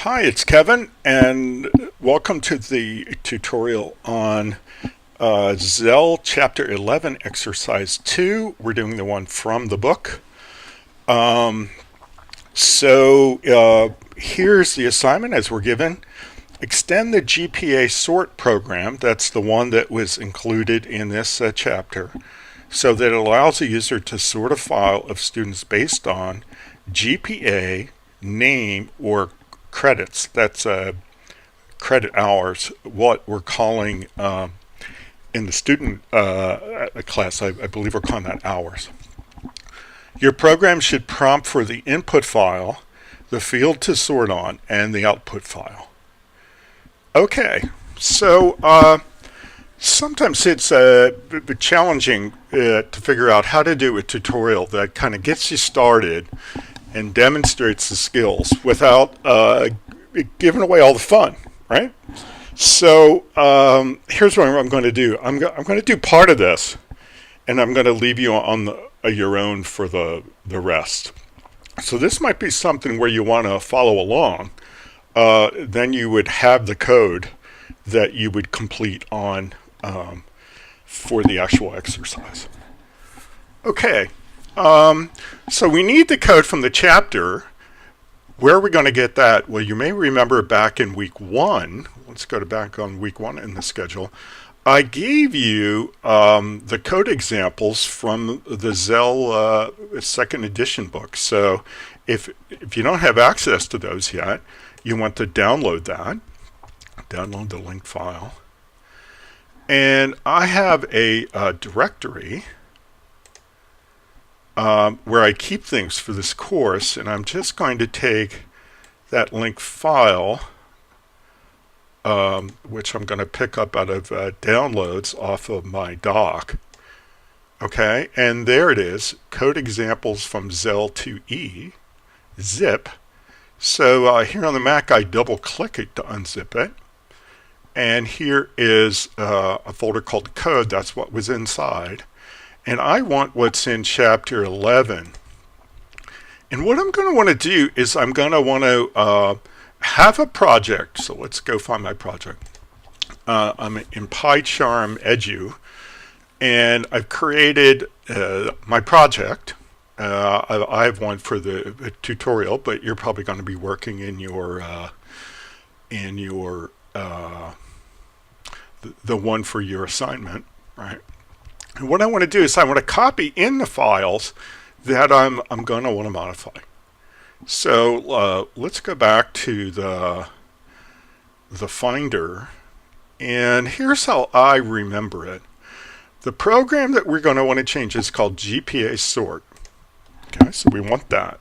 Hi, it's Kevin, and welcome to the tutorial on Zelle Chapter 11, Exercise 2. We're doing the one from the book. Here's the assignment as we're given. Extend the GPA Sort program, that's the one that was included in this chapter, so that it allows a user to sort a file of students based on GPA, name, or credits. That's credit hours, what we're calling in the student class, I believe we're calling that hours. Your program should prompt for the input file, the field to sort on, and the output file. Okay, so sometimes it's challenging to figure out how to do a tutorial that kind of gets you started and demonstrates the skills without giving away all the fun, right? So here's what I'm going to do. I'm going to do part of this, and I'm going to leave you on your own for the rest. So this might be something where you want to follow along. Then you would have the code that you would complete on for the actual exercise. Okay. So we need the code from the chapter. Where are we going to get that? Well, you may remember back in week 1. Let's go back on week 1 in the schedule. I gave you the code examples from the Zelle 2nd edition book. So if you don't have access to those yet, you want to download that. Download the link file. And I have a directory where I keep things for this course, and I'm just going to take that link file, which I'm going to pick up out of downloads off of my dock. Okay, and there it is, code examples from Zelle 2E, zip. So here on the Mac, I double click it to unzip it. And here is a folder called code. That's what was inside. And I want what's in chapter 11. And what I'm going to want to do is I'm going to want to have a project. So let's go find my project. I'm in PyCharm Edu, and I've created my project. I have one for the tutorial, but you're probably going to be working in your the one for your assignment, right? And what I want to do is I want to copy in the files that I'm going to want to modify. So let's go back to the Finder, and here's how I remember it. The program that we're going to want to change is called GPA Sort. Okay, so we want that.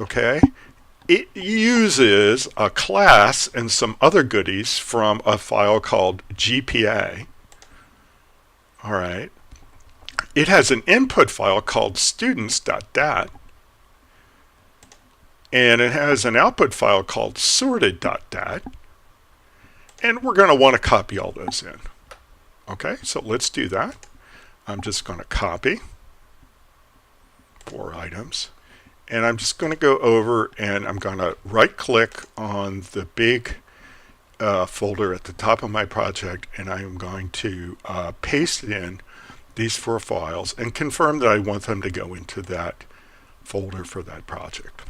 Okay, it uses a class and some other goodies from a file called GPA. All right. It has an input file called students.dat, and it has an output file called sorted.dat, and we're going to want to copy all those in. Okay, so let's do that. I'm just going to copy 4 items, and I'm just going to go over and I'm going to right click on the big folder at the top of my project, and I am going to paste in these 4 files and confirm that I want them to go into that folder for that project.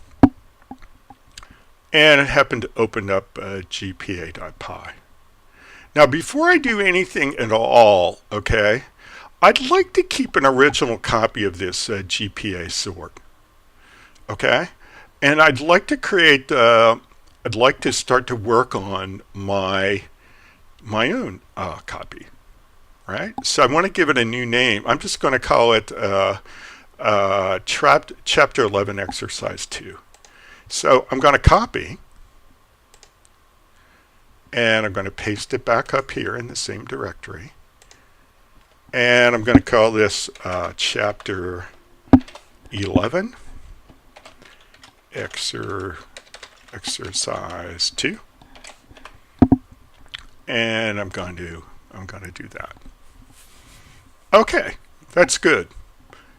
And it happened to open up gpa.py. Now before I do anything at all, okay, I'd like to keep an original copy of this GPA sort. Okay, and I'd like to create I'd like to start to work on my own copy, right? So I want to give it a new name. I'm just going to call it Chapter 11 Exercise 2. So I'm going to copy, and I'm going to paste it back up here in the same directory. And I'm going to call this Chapter 11 Exercise 2, and I'm going to do that. Okay, that's good.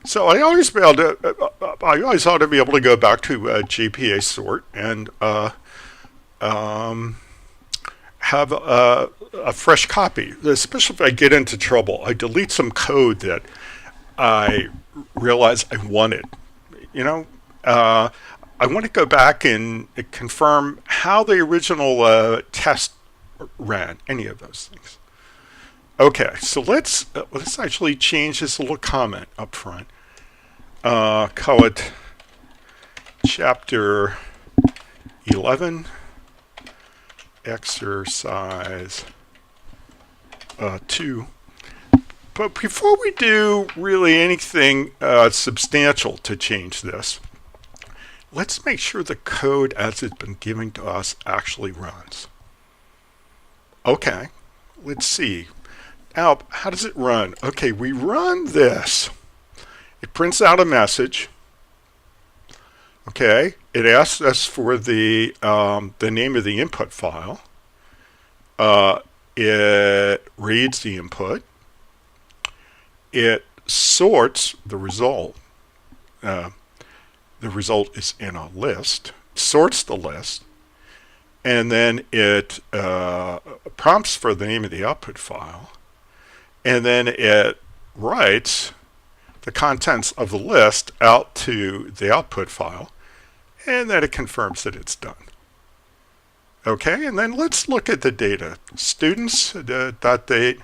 So I always ought to be able to go back to GPA Sort and have a fresh copy, especially if I get into trouble. I delete some code that I realize I wanted. You know, I want to go back and confirm how the original test ran, any of those things. Okay, so let's actually change this little comment up front. Call it Chapter 11, Exercise 2. But before we do really anything substantial to change this, let's make sure the code as it's been given to us actually runs. Okay, let's see. Now, how does it run? Okay, we run this. It prints out a message. Okay, it asks us for the name of the input file. It reads the input. It sorts the result. The result is in a list. Sorts the list. And then it prompts for the name of the output file. And then it writes the contents of the list out to the output file. And then it confirms that it's done. Okay, and then let's look at the data. Students, dot date,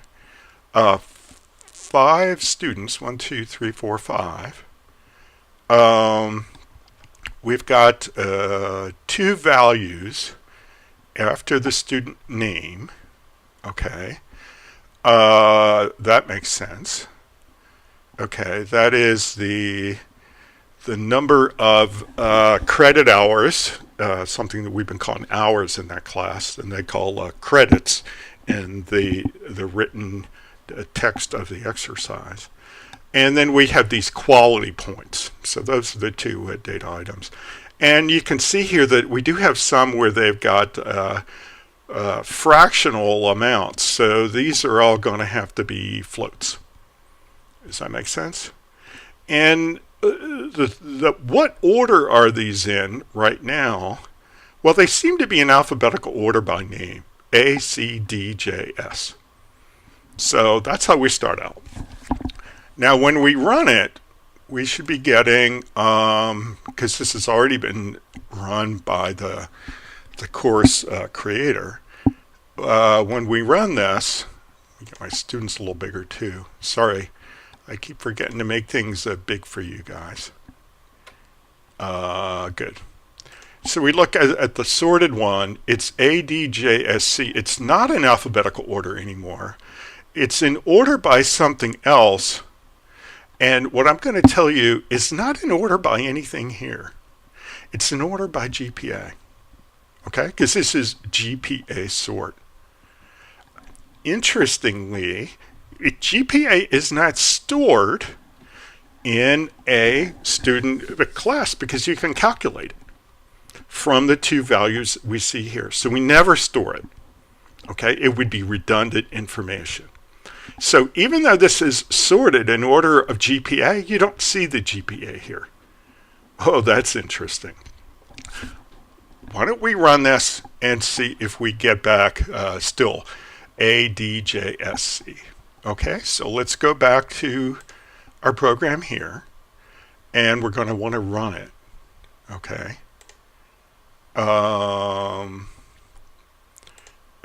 5 students, 1, 2, 3, 4, 5. We've got 2 values after the student name. Okay, that makes sense. Okay, that is the number of credit hours, something that we've been calling hours in that class, and they call credits in the written text of the exercise. And then we have these quality points. So those are the 2 data items. And you can see here that we do have some where they've got fractional amounts. So these are all going to have to be floats. Does that make sense? And what order are these in right now? Well, they seem to be in alphabetical order by name. A, C, D, J, S. So that's how we start out. Now, when we run it, we should be getting, because this has already been run by the course creator, when we run this, let me get my students a little bigger too. Sorry, I keep forgetting to make things big for you guys. Good. So we look at the sorted one. It's A, D, J, S, C. It's not in alphabetical order anymore. It's in order by something else. And what I'm going to tell you is not in order by anything here. It's in order by GPA. Okay? Because this is GPA sort. Interestingly, GPA is not stored in a student class because you can calculate it from the 2 values we see here. So we never store it. Okay? It would be redundant information. So even though this is sorted in order of GPA, you don't see the GPA here. Oh, that's interesting. Why don't we run this and see if we get back still A, D, J, S, C. Okay, so let's go back to our program here, and we're going to want to run it. Okay.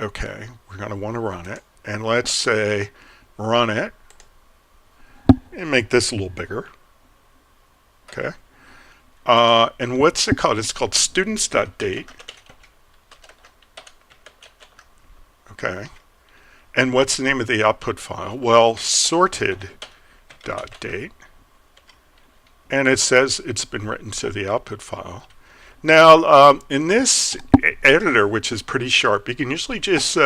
Okay, we're going to want to run it, and let's say run it and make this a little bigger. Okay. And what's it called? It's called students.date. Okay. And what's the name of the output file? Well, sorted.date. And it says it's been written to the output file. Now, in this editor, which is pretty sharp, you can usually just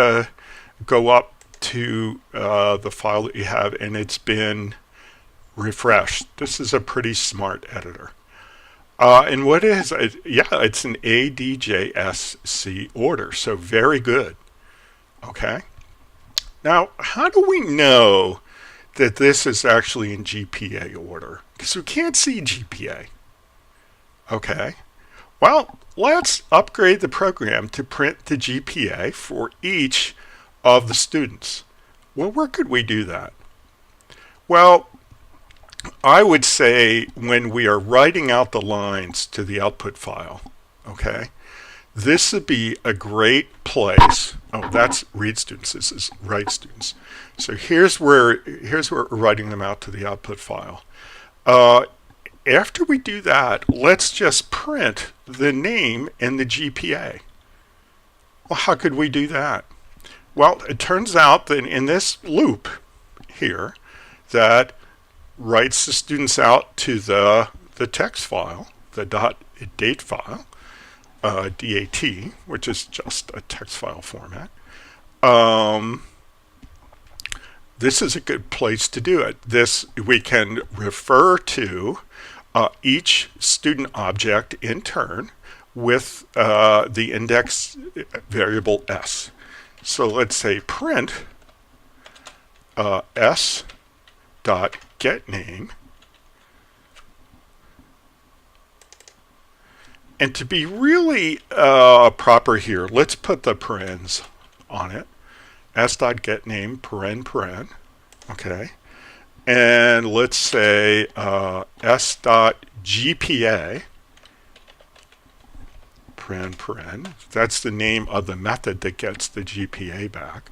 go up to the file that you have, and it's been refreshed. This is a pretty smart editor. And what is it? Yeah, it's an ADJSC order, so very good. Okay. Now, how do we know that this is actually in GPA order? Because we can't see GPA. Okay. Well, let's upgrade the program to print the GPA for each of the students. Well, where could we do that? Well, I would say when we are writing out the lines to the output file, okay, this would be a great place. Oh, that's read students. This is write students. So here's where we're writing them out to the output file. After we do that, let's just print the name and the GPA. Well, how could we do that? Well, it turns out that in this loop here that writes the students out to the text file, the .date file, DAT, which is just a text file format. This is a good place to do it. This, we can refer to each student object in turn with the index variable s. So let's say print s.getName. And to be really proper here, let's put the parens on it. s.getName paren, okay. And let's say s.gpa paren. That's the name of the method that gets the GPA back.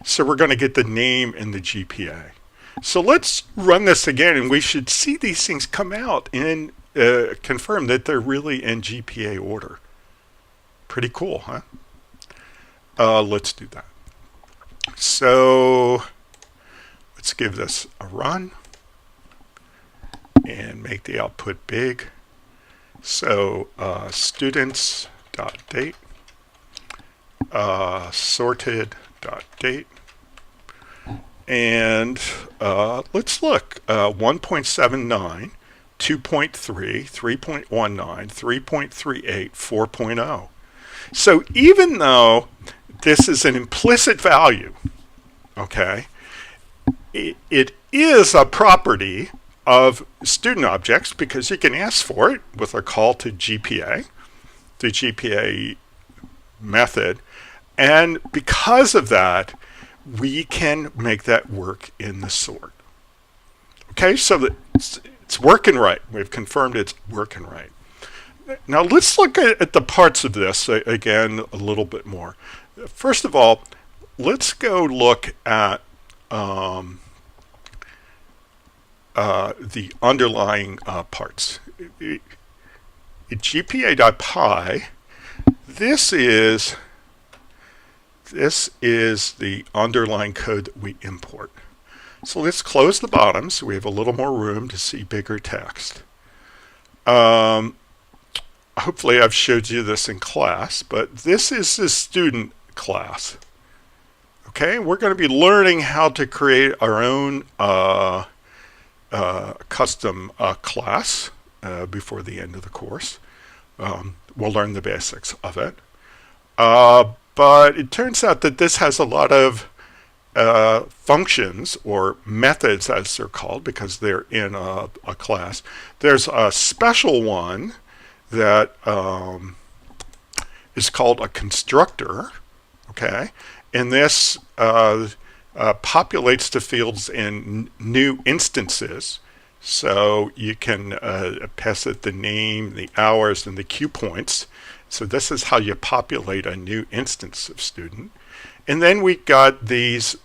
So we're going to get the name and the GPA. So let's run this again, and we should see these things come out and confirm that they're really in GPA order. Pretty cool, huh? Let's do that. So let's give this a run and make the output big. So students.date, sorted.date, and let's look. 1.79, 2.3, 3.19, 3.38, 4.0. So even though this is an implicit value, okay, it is a property of student objects because you can ask for it with a call to GPA, the GPA method, and because of that, we can make that work in the sort. Okay, so it's working right. We've confirmed it's working right. Now let's look at the parts of this again a little bit more. First of all, let's go look at the underlying parts. GPA.py, this is the underlying code that we import. So let's close the bottom so we have a little more room to see bigger text. Hopefully I've showed you this in class, but this is the student class. Okay, we're going to be learning how to create our own custom class before the end of the course. We'll learn the basics of it. But it turns out that this has a lot of functions or methods, as they're called, because they're in a class. There's a special one that is called a constructor, okay? And this populates the fields in new instances. So you can pass it the name, the hours, and the Q points. So this is how you populate a new instance of student. And then we got these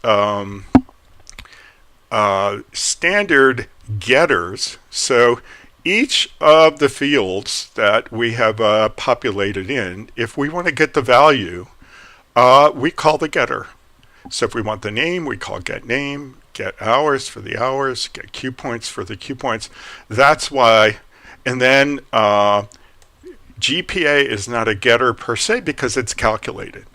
standard getters. So each of the fields that we have populated in, if we want to get the value, we call the getter. So if we want the name, we call get name, get hours for the hours, get Q points for the Q points. That's why. And then GPA is not a getter per se because it's calculated.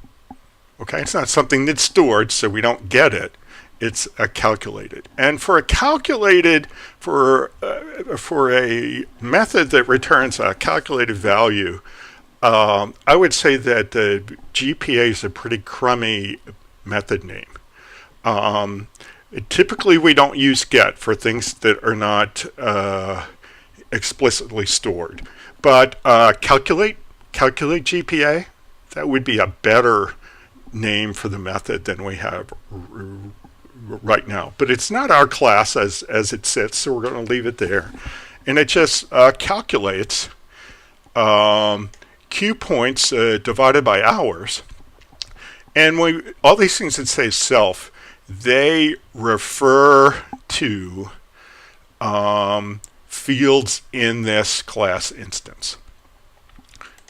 Okay, it's not something that's stored, so we don't get it. It's calculated. And for a calculated, for a method that returns a calculated value, I would say that the GPA is a pretty crummy method name. Typically, we don't use get for things that are not explicitly stored. But calculate, calculate GPA. That would be a better name for the method than we have right now. But it's not our class as it sits, so we're going to leave it there. And it just calculates Q points divided by hours. And all these things that say self, they refer to fields in this class instance.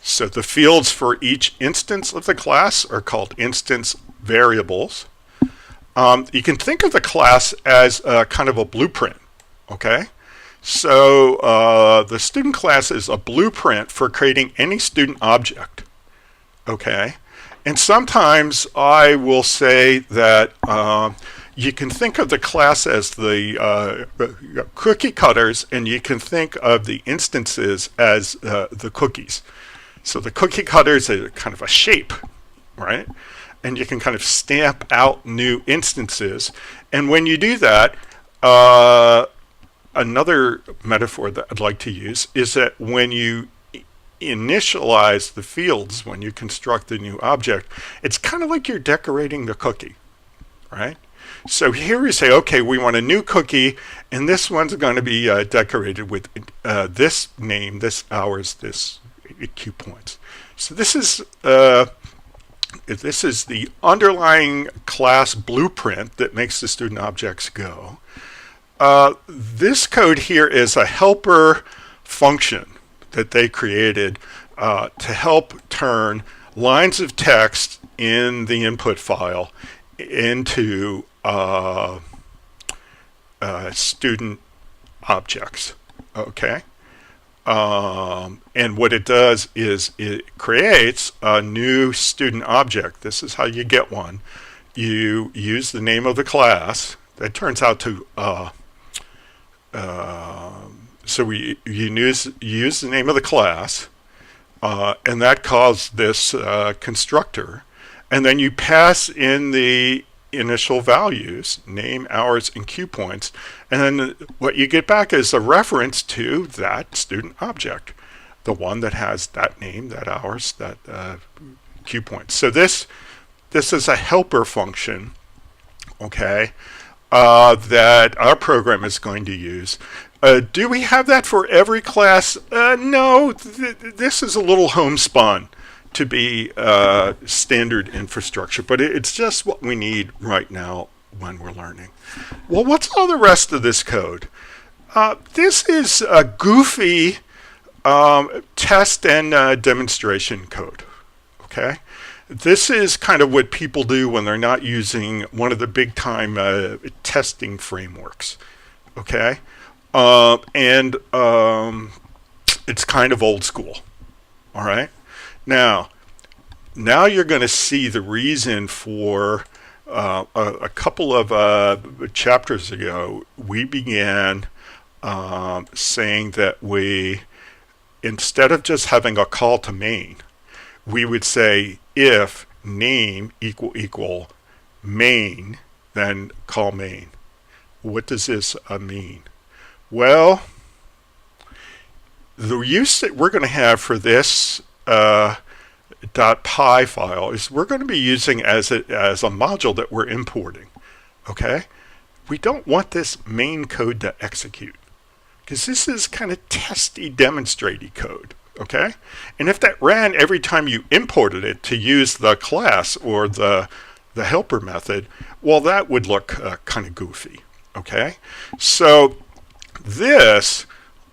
So the fields for each instance of the class are called instance variables. You can think of the class as kind of a blueprint, okay? So the student class is a blueprint for creating any student object, okay? And sometimes I will say that you can think of the class as the cookie cutters, and you can think of the instances as the cookies. So the cookie cutters are kind of a shape, right? And you can kind of stamp out new instances. And when you do that, another metaphor that I'd like to use is that when you initialize the fields, when you construct a new object, it's kind of like you're decorating the cookie, right? So here we say, okay, we want a new cookie, and this one's going to be decorated with this name, this hours, this Q points. So this is the underlying class blueprint that makes the student objects go. This code here is a helper function that they created to help turn lines of text in the input file into student objects, okay? And what it does is it creates a new student object. This is how you get one. You use the name of the class. That turns out to so you use the name of the class, and that calls this constructor, and then you pass in the initial values, name, hours, and Q points, and then what you get back is a reference to that student object, the one that has that name, that hours, that Q points. So this is a helper function, okay, that our program is going to use. Do we have that for every class? No, this is a little homespun to be standard infrastructure, but it's just what we need right now when we're learning. Well, what's all the rest of this code? This is a goofy test and demonstration code, okay? This is kind of what people do when they're not using one of the big time testing frameworks, okay? And it's kind of old school, all right? Now you're going to see the reason for a couple of chapters ago, we began saying that instead of just having a call to main, we would say if name equal main, then call main. What does this mean? Well, the use that we're going to have for this .py file is we're going to be using as a module that we're importing, okay? We don't want this main code to execute because this is kind of testy, demonstratey code, okay? And if that ran every time you imported it to use the class or the helper method, well, that would look kind of goofy, okay? So this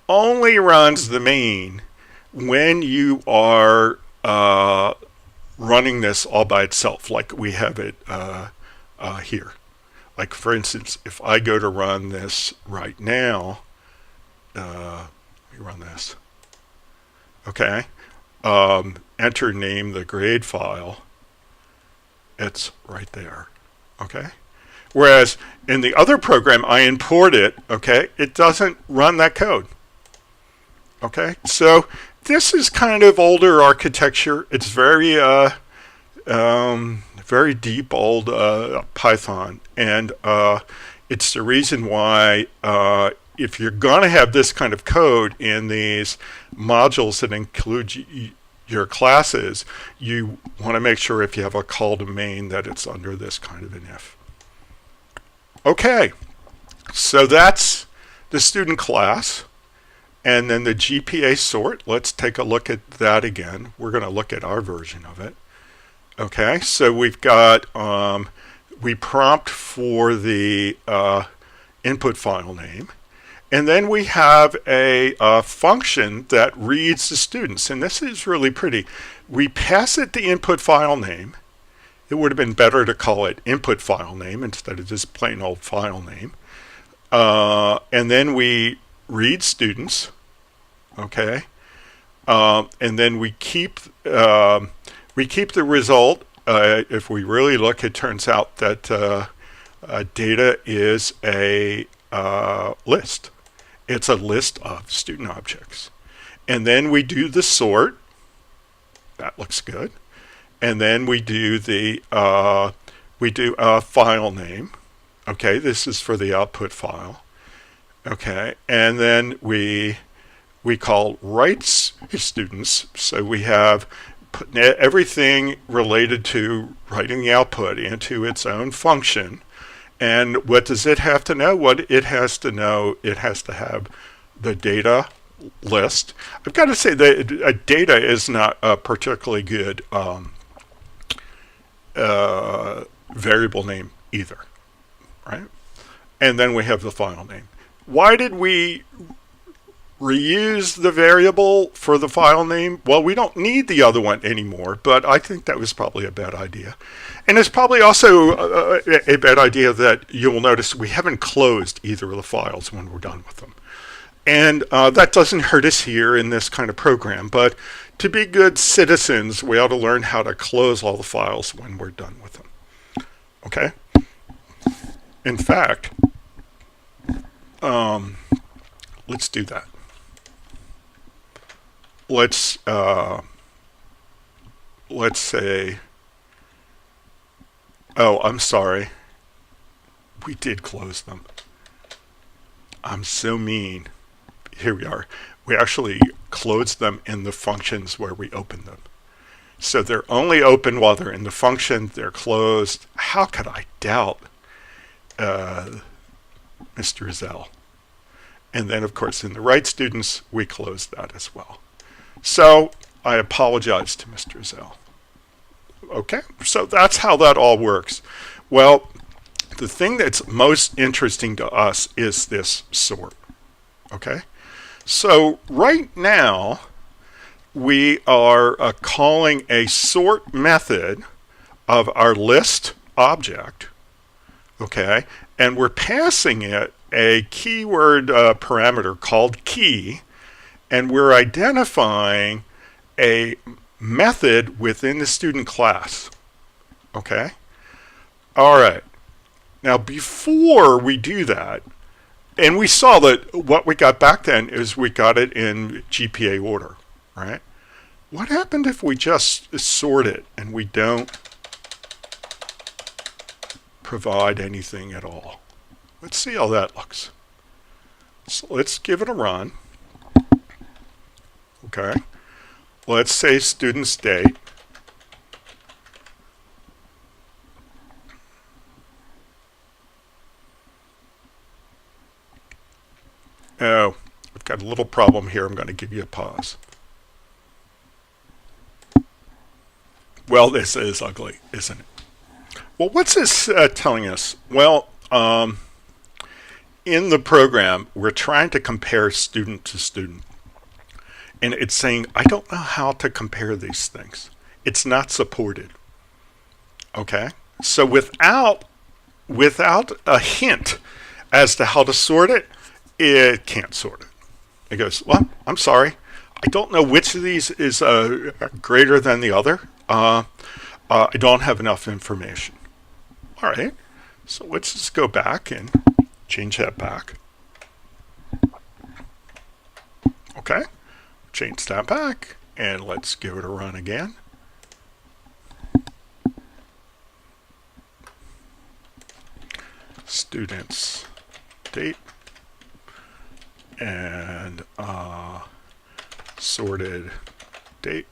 only runs the main when you are running this all by itself, like we have it here. Like for instance, if I go to run this right now, let me run this. Okay, enter name the grade file. It's right there. Okay. Whereas in the other program, I import it. Okay, it doesn't run that code. Okay, so this is kind of older architecture. It's very very deep old Python, and it's the reason why if you're going to have this kind of code in these modules that include your classes, you want to make sure if you have a call to main that it's under this kind of an if. Okay, so that's the student class. And then the GPA sort, let's take a look at that again. We're going to look at our version of it. Okay, so we've got, we prompt for the input file name. And then we have a function that reads the students. And this is really pretty. We pass it the input file name. It would have been better to call it input file name instead of just plain old file name. And then we read students. Okay. And then we keep the result. If we really look, it turns out that data is a list. It's a list of student objects. And then we do the sort. That looks good. And then we do the file name. Okay, this is for the output file. Okay, and then we call writes students. So we have everything related to writing the output into its own function. And what does it have to know? What it has to know, it has to have the data list. I've got to say that data is not a particularly good variable name either, right? And then we have the file name. Why did we reuse the variable for the file name? Well, we don't need the other one anymore, but I think that was probably a bad idea. And it's probably also a bad idea that you will notice we haven't closed either of the files when we're done with them. And that doesn't hurt us here in this kind of program, but to be good citizens, we ought to learn how to close all the files when we're done with them. Okay? In fact, let's do that. Let's say, oh, I'm sorry. We did close them. I'm so mean. Here we are. We actually closed them in the functions where we opened them. So they're only open while they're in the function. They're closed. How could I doubt Mr. Zelle? And then, of course, in the write students, we closed that as well. So I apologize to Mr. Zelle. Okay, so that's how that all works. Well, the thing that's most interesting to us is this sort. Okay, so right now we are calling a sort method of our list object. Okay, and we're passing it a keyword parameter called key, and we're identifying a method within the student class. Okay? All right. Now, before we do that, and we saw that what we got back then is we got it in GPA order, right? What happened if we just sort it and we don't provide anything at all? Let's see how that looks. So let's give it a run. Okay. Let's say student's date. Oh, I've got a little problem here. I'm going to give you a pause. Well, this is ugly, isn't it? Well, what's this telling us? Well, in the program, we're trying to compare student to student. And it's saying, I don't know how to compare these things. It's not supported. Okay? So without a hint as to how to sort it, it can't sort it. It goes, well, I'm sorry. I don't know which of these is greater than the other. I don't have enough information. All right. So let's just go back and change that back. Okay. Change that back, and let's give it a run again. Students date and sorted date.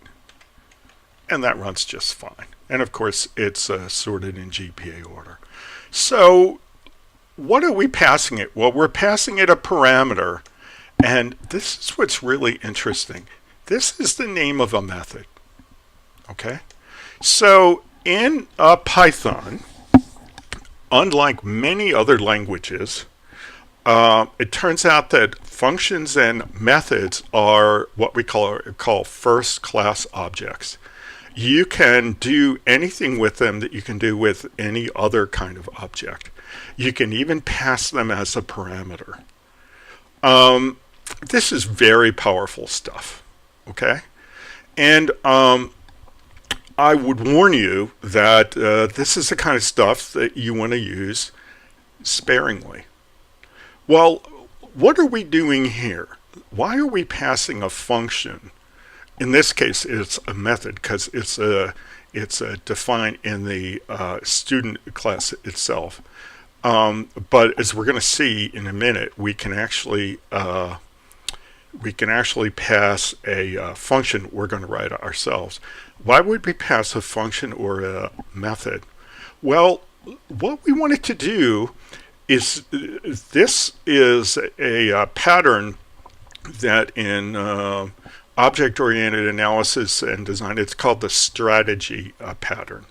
and that runs just fine. And of course, it's sorted in GPA order. So what are we passing it? Well, we're passing it a parameter, and this is what's really interesting. This is the name of a method, okay? So in Python, unlike many other languages, it turns out that functions and methods are what we call first-class objects. You can do anything with them that you can do with any other kind of object. You can even pass them as a parameter. This is very powerful stuff, okay? And I would warn you that this is the kind of stuff that you want to use sparingly. Well, what are we doing here? Why are we passing a function? In this case, it's a method because it's defined in the student class itself. But as we're going to see in a minute, we can actually pass a function we're going to write ourselves. Why would we pass a function or a method? Well, what we wanted to do is this is a pattern that in object-oriented analysis and design, it's called the strategy pattern.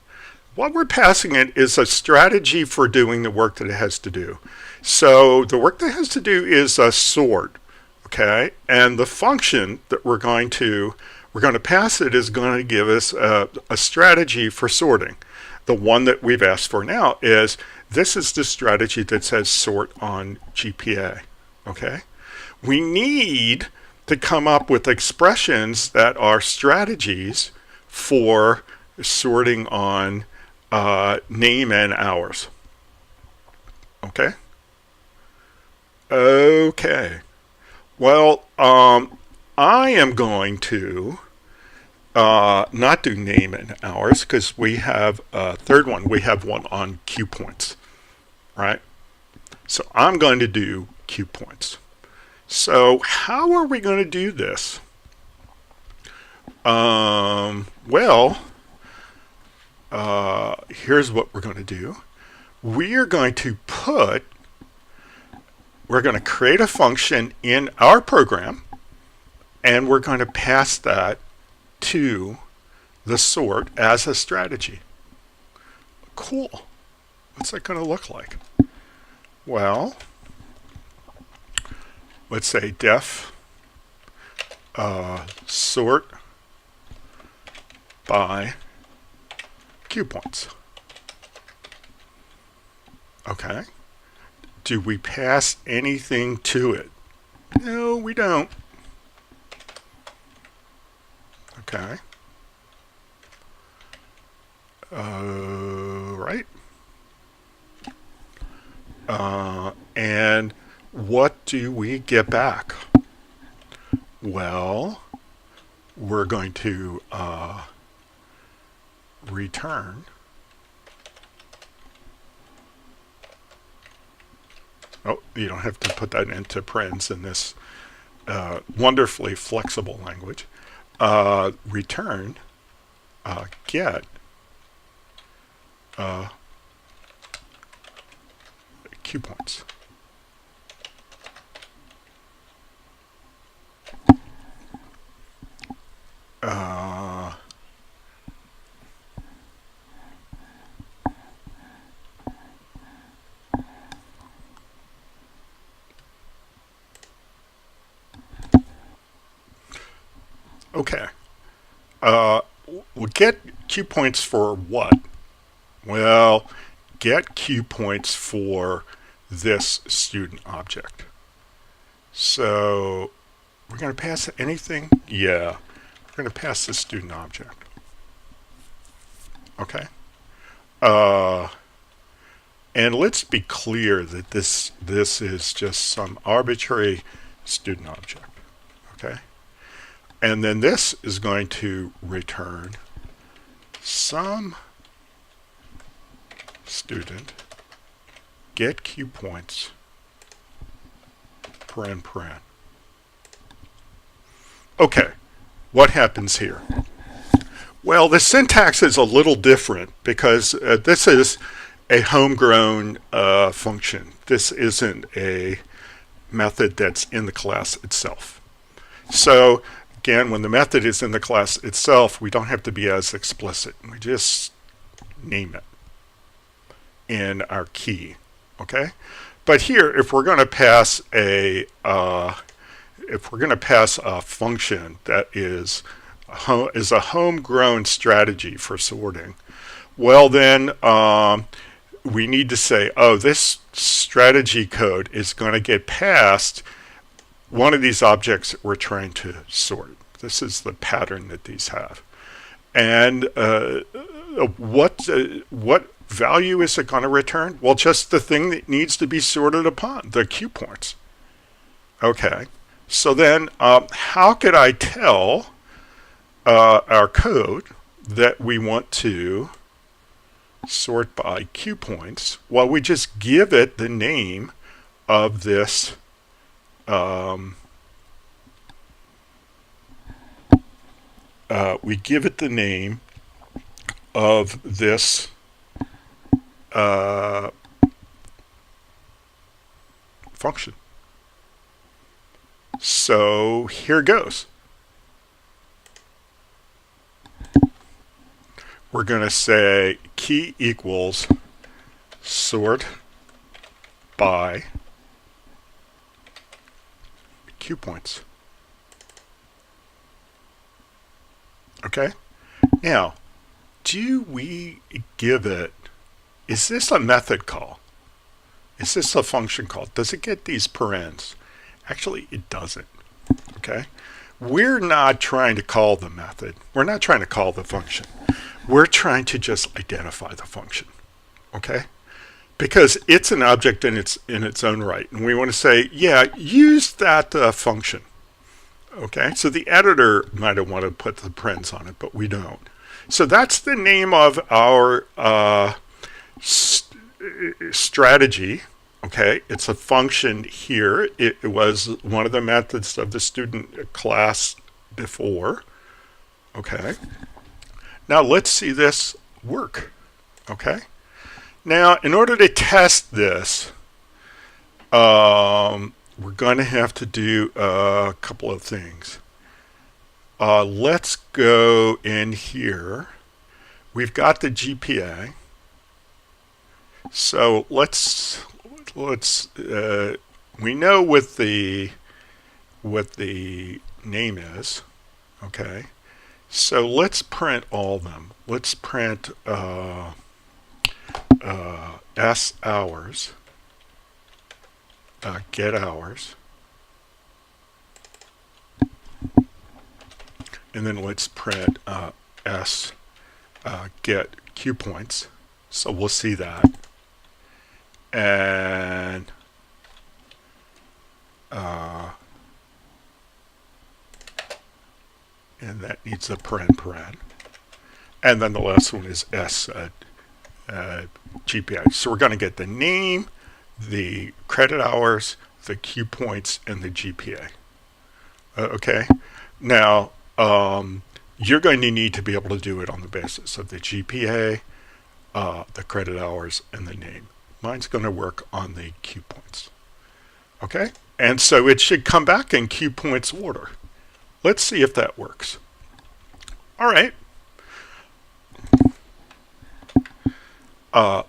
What we're passing it is a strategy for doing the work that it has to do. So the work that it has to do is a sort, okay? And the function that we're going to pass it is going to give us a strategy for sorting. The one that we've asked for now is, this is the strategy that says sort on GPA, okay? We need to come up with expressions that are strategies for sorting on name and hours, okay? Okay. Well, I am going to not do name and hours because we have a third one. We have one on Q points, right? So I'm going to do Q points. So how are we going to do this? Here's what we're going to do. We're going to create a function in our program, and we're going to pass that to the sort as a strategy. Cool. What's that going to look like? Well, let's say def sort by Q points. Okay. Do we pass anything to it? No, we don't. Okay. Right. And what do we get back? Well, we're going to return you don't have to put that into parens in this wonderfully flexible language. Return get Q points. Okay. We'll get Q points for what? Well, get Q points for this student object. So we're going to pass anything? Yeah. We're going to pass the student object. Okay. And let's be clear that this is just some arbitrary student object. Okay. And then this is going to return some student get Q points paren. Okay, what happens here? Well, the syntax is a little different because this is a homegrown function. This isn't a method that's in the class itself. So again, when the method is in the class itself, we don't have to be as explicit. We just name it in our key, okay? But here, if we're going to pass a function that is a homegrown strategy for sorting, well then we need to say, oh, this strategy code is going to get past one of these objects that we're trying to sort. This is the pattern that these have. And what value is it going to return? Well, just the thing that needs to be sorted upon, the Q points. Okay, so then how could I tell our code that we want to sort by Q points? Well, we just give it the name of this function. So here goes. We're going to say key equals sort by Q points. Okay? Now, do we give it, is this a method call? Is this a function call? Does it get these parens? Actually, it doesn't. Okay? We're not trying to call the method. We're not trying to call the function. We're trying to just identify the function. Okay? Because it's an object in its own right. And we want to say, yeah, use that function. Okay? So the editor might have wanted to put the parens on it, but we don't. So that's the name of our strategy. Okay, it's a function here. It was one of the methods of the student class before. Okay, now let's see this work. Okay, now in order to test this, we're going to have to do a couple of things. Let's go in here. We've got the GPA. So let's we know what the name is. Okay, so let's print all of them. Let's print S hours, get hours, and then let's print S get Q points. So we'll see that. And that needs a paren. And then the last one is S GPA. So we're going to get the name, the credit hours, the Q points, and the GPA. Okay. Now you're going to need to be able to do it on the basis of the GPA, the credit hours, and the name. Mine's going to work on the Q points. Okay? And so it should come back in Q points order. Let's see if that works. All right.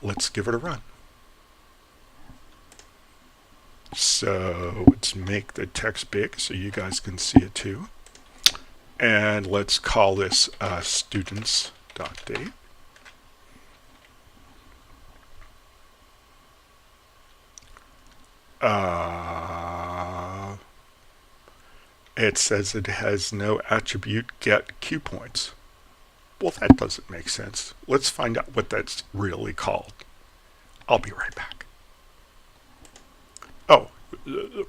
Let's give it a run. So let's make the text big so you guys can see it too. And let's call this students.date. It says it has no attribute get Q points. Well, that doesn't make sense. Let's find out what that's really called. I'll be right back. Oh,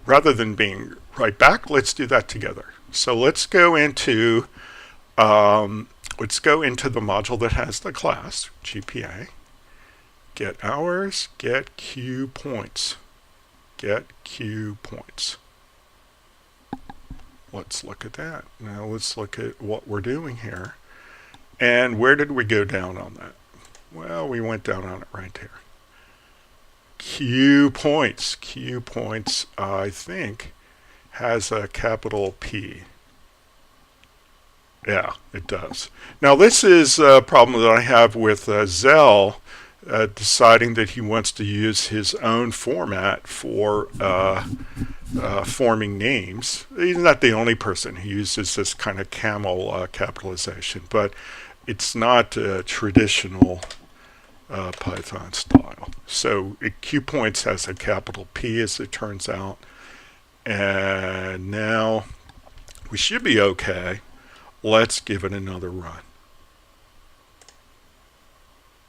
rather than being right back, let's do that together. So let's go into the module that has the class GPA. Get hours, get Q points. Get Q points. Let's look at that. Now let's look at what we're doing here. And where did we go down on that? Well, we went down on it right there. Q points. Q points, I think, has a capital P. Yeah, it does. Now, this is a problem that I have with Zelle deciding that he wants to use his own format for forming names. He's not the only person who uses this kind of camel capitalization, but it's not traditional Python style. So Q points has a capital P, as it turns out. And now we should be okay. Let's give it another run.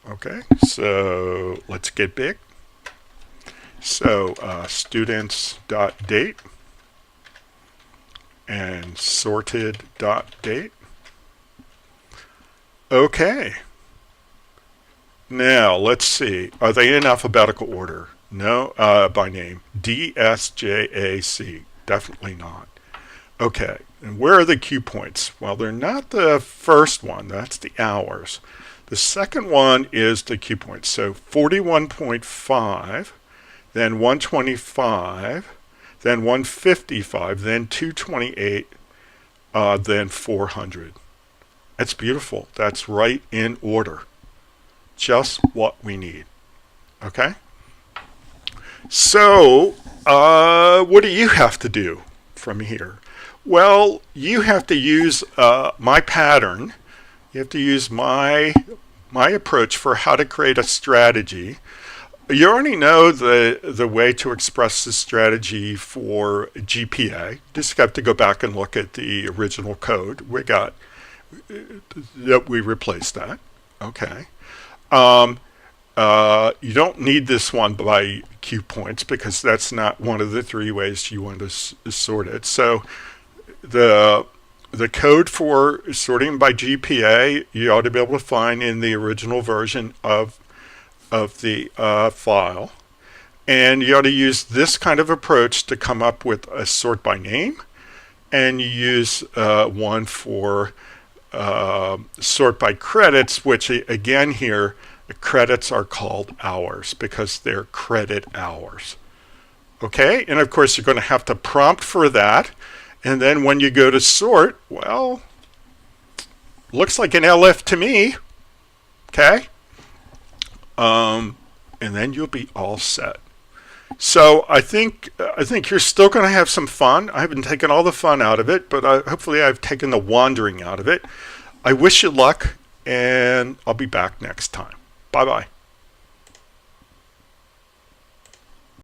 Okay, so let's get big. So students.date and sorted.date. Okay. Now let's see. Are they in alphabetical order? No, by name. D, S, J, A, C. Definitely not. Okay, and where are the Q points? Well, they're not the first one. That's the hours. The second one is the Q points. So 41.5, then 125, then 155, then 228, then 400. That's beautiful. That's right in order. Just what we need. Okay? So, what do you have to do from here? Well, you have to use my pattern. You have to use my approach for how to create a strategy. You already know the way to express the strategy for GPA. Just have to go back and look at the original code. We replaced that. Okay. You don't need this one by Q points because that's not one of the three ways you want to sort it. So the code for sorting by GPA you ought to be able to find in the original version of the file, and you ought to use this kind of approach to come up with a sort by name, and you use one for sort by credits, which again here the credits are called hours because they're credit hours. Okay, and of course you're going to have to prompt for that. And then when you go to sort, well, looks like an LF to me. Okay? And then you'll be all set. So I think you're still going to have some fun. I haven't taken all the fun out of it, but hopefully I've taken the wandering out of it. I wish you luck, and I'll be back next time. Bye-bye.